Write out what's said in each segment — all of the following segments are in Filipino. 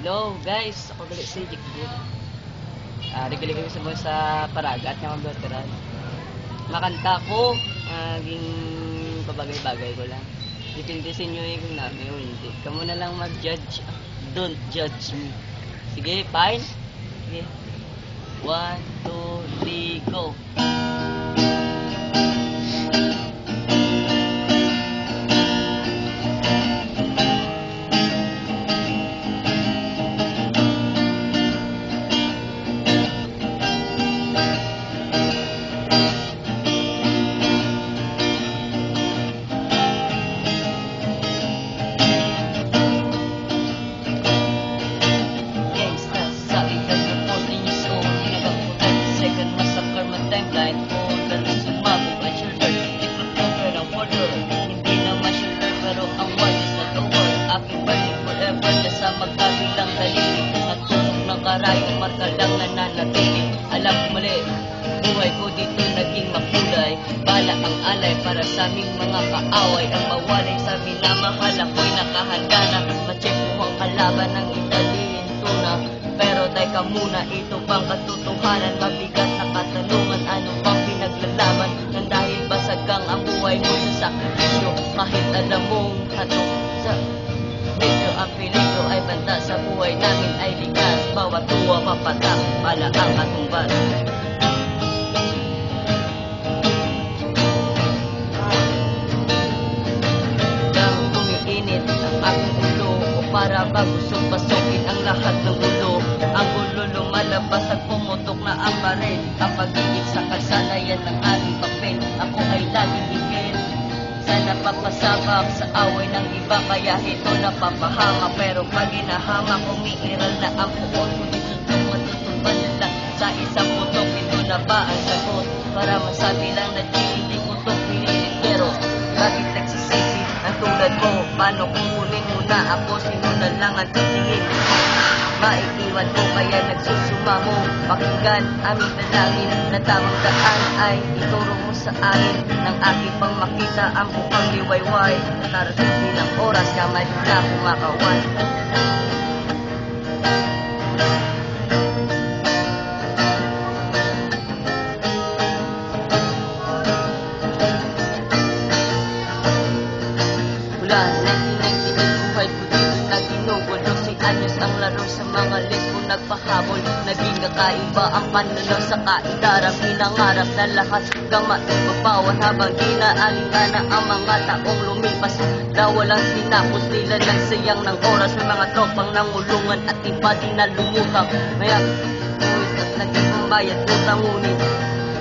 Hello guys, ako gali si Jik Jik. Regali kami sa sa Paraga at nga magdoteran. Makanta ko, ging pabagay-bagay ko lang. Depende sa inyo kung namin o hindi. Kamu na lang mag-judge. Don't judge me. Sige, fine. Sige. 1, 2, 3, go. Karayong marka lang nananatili. Alam ko mali, buhay ko dito naging makulay. Bala ang alay para sa aming mga kaaway. Ang mawalay sa minamahal ako'y nakahanda na. Ma-check mo ang kalaban ng italiin tuna. Pero teka muna, ito bang katotohanan? Mabigat na katanungan, ano bang pinaglalaban? Nang dahil basagang ang buhay mo sa sakripisyo. Kahit alam mong hatok sa medyo ang peligro ay banta sa buhay namin ay likas. Bawat tuwa papatak, pala ang katumbas. Nang umiinit ang aking ulo, o para bagusog pasukin ang lahat ng ulo. Ang ulo lumalabas at pumutok na ang baril. Ang pag-ibig sa kasanayan ng aming papel. Ako ay laging higil sa napapasabak sa away ng iba, kaya ito napapahama. Pero pag hinahama, umiiral na ang puot. Ngunit susong matutumban na lang sa isang putok. Ito na ba ang sagot? Para masabi lang na hindi ko ito pinilit. Pero bakit nagsisisi ang tulad mo? Paano kung kunin mo na ako? Sino na lang ang titingin? Maiiwan ko kaya nagsusuma mo. Pakinggan aming dalangin na tamang daan ay ituro mo sa akin. Nang aking pang makita ang bukang liwayway. Natarating din ang oras kamay na kumakawan. Mula 1998 buhay ko dito na ginugulo. Si Anyos ang laro sa mga lesbo nagpahabol. Naging kakaiba ang pananaw sa kaindarang pinangarap na lahat hanggang maibabawan. Habang ginaalingana ang mga taong lumipas na walang tinapos nila ng sayang ng oras. May mga tropang nangulungan at iba din na lumutang. Maya at naging pambayad utang, ngunit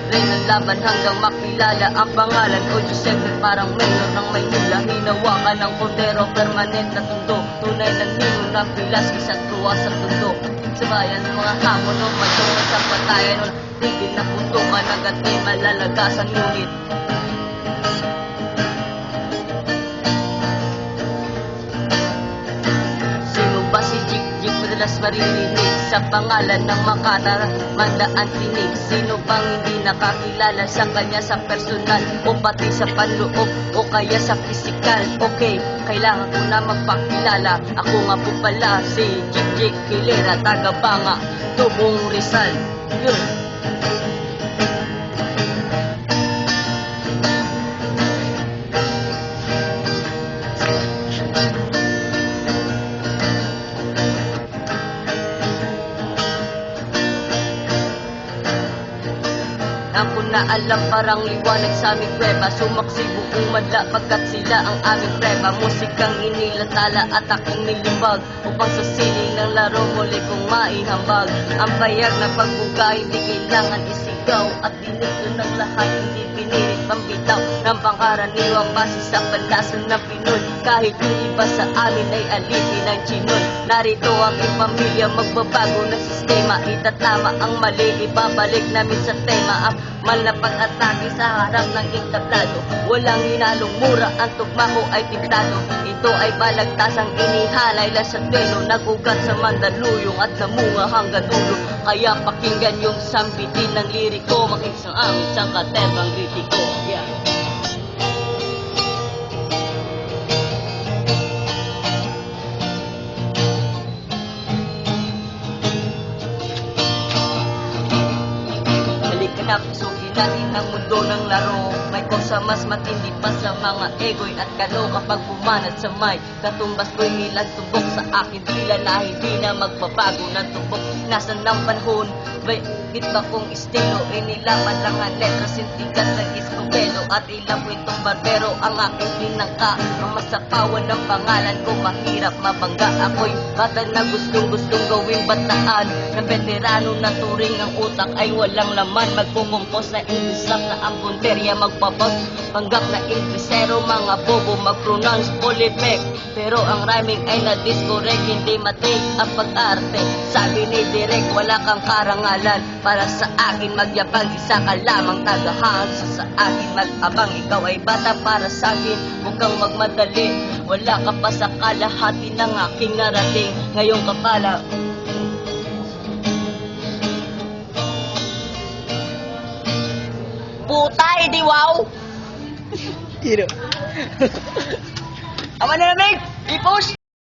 rin ang laban hanggang makilala ang pangalan o Giuseppe. Parang mayor ng Maynila, hinawakan ng kordero, permanent na tundo. Tunay na nino ng Velasquez at tuwa sa tundo. Sa bayan ng mga hamon o matungan sa patayan o tigil na putukan agad ay malalagasan. Ngunit sino ba si Jik Jik? Madalas maririnig sa pangalan ng Makata, mandaan tinig. Sino bang hindi nakakilala sa kanya sa personal o pati sa panloob o kaya sa pisikal? Okay, kailangan ko na magpakilala. Ako nga po pala si Jik Jik Hilera, taga-Banga, Tubong Rizal. Yun. Ako na alam parang liwanag sa aming kuweba. Sumaksi buong madla pagkat sila ang aming preba. Musikang inilatala at aking nilimbag upang sa sining ng laro muli kong maihambag. Ang payag na pagbuga hindi kailangan isigaw. At dinito ng lahat hindi pinilit pambitaw ng pangkaraniwang base sa palasan ng Pinoy. Kahit yung iba sa amin ay alipin ng Chinoy. Narito ang iyong pamilya, magbabago ng sistema. Itatama ang mali, ibabalik namin sa tema. Ang mal na pag-atake sa harap ng entablado. Walang hinalong mura, ang tugma ko ay tintado. Ito ay balagtasang inihalay lang sa twelo. Nagugat sa Mandaluyong at namunga hanggang dulo. Kaya pakinggan yung sambitin ng liriko. Makiksang amin sang katebang kritiko. Yeah. natin ang mundo ng laro. May kosa mas matindi pa sa mga ego'y at kalo. Kapag pumanat sa mic, katumbas ko'y nilang tubok sa akin. Tila na hindi na magbabago ng tubok. Nasaan ng panahon? Bakit ba kung estilo? Inilaman lang ang letra, sintigas ng iskobelo. At ilang kwentong barbero ang aking pinangka. Ang masapawan ng pangalan ko, mahirap mabangga. Ako'y bata na gustong gawing bataan. Na veterano na turing ang utak ay walang laman. Magpupumpos na English rap na ang punterya magpapos. Panggap na Inglesero, mga bobo mag-pronounce polymek. Pero ang rhyming ay na-discorrect, hindi matake ang pag-arte. Sabi ni Direk, wala kang karangalan. Para sa akin magyabang, isa ka lamang tagahang. Sa akin mag-abang, ikaw ay bata para sa akin. Huwag kang magmadali, wala ka pa sa kalahati ng aking narating. Ngayon ka pala putay, di wow! Hiro. Ama na lamig! I-push!